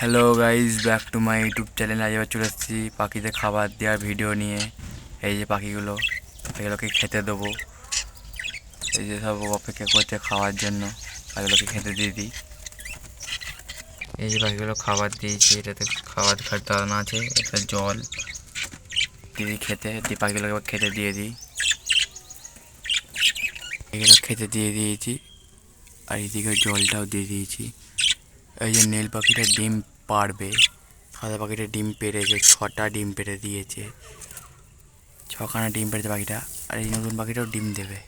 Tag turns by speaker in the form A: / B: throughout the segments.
A: Hello guys, back to my YouTube channel. আজ আবার চলে এসেছি পাখিদের খাবার দেওয়ার ভিডিও নিয়ে। এই যে এগুলোকে খেতে দেবো। এই যে সব অপেক্ষা করছে খাওয়ার জন্য, পাখিগুলোকে খেতে দিয়ে দিই। এই যে পাখিগুলো খাবার দিয়েছি, এটাতে খাবার দানা আছে, এটা জল দিয়ে খেতে দিয়ে পাখিগুলোকে খেতে দিয়ে দিই। এগুলো খেতে দিয়ে দিয়েছি, আর এদিকে জলটাও দিয়ে দিয়েছি। এই যে নীল পাখিটা ডিম পাড়বে, সাদা পাখিটা ডিম পেড়েছে, 6টা ডিম পেড়ে দিয়েছে, 6খানা ডিম পেড়েছে পাখিটা। আর এই নতুন পাখিটাও ডিম দেবে।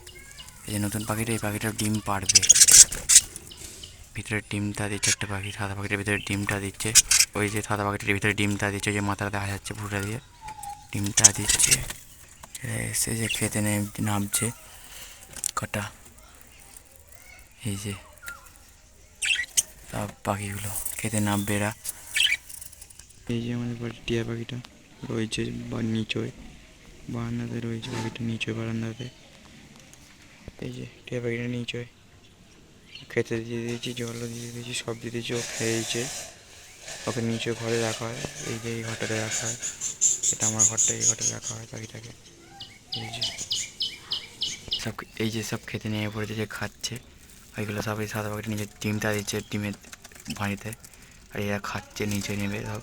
A: এই যে নতুন পাখিটা, এই পাখিটাও ডিম পাড়বে। ভিতরে ডিমটা দিচ্ছে একটা পাখি, সাদা পাখিটার ভিতরে ডিমটা দিচ্ছে। ওই যে সাদা পাখিটার ভিতরে ডিমটা দিচ্ছে, ওই যে মাথাটা দেখা যাচ্ছে ফুটা দিয়ে ডিমটা দিচ্ছে। এসে যে খেতে নামছে কটা। এই যে সব পাখিগুলো খেতে নামবে এরা। এই যে আমাদের বাড়ির টিয়া পাখিটা রয়েছে নিচয় বারান্দাতে, রয়েছে পাখিটা নিচয় বারান্দাতে। এই যে টিয়া পাখিটা নিচয় খেতে দিয়ে দিয়েছি, জলও দিয়ে দিয়েছি, সব দিয়ে দিয়েছি। ও খেয়েছে। ওকে নিচে ঘরে রাখা হয়, এই যে এই ঘরটাতে রাখা হয়। এটা আমার ঘরটা, এই ঘরটাতে রাখা হয় পাখিটাকে। এই যে সব সব খেতে নিয়ে পড়েছে, যে খাচ্ছে। ওইগুলো সব এই সাদা পাখিটা নিচে ডিমটা দিচ্ছে ডিমের ভাঁড়িতে, আর এরা খাচ্ছে নিচে নেমে সব।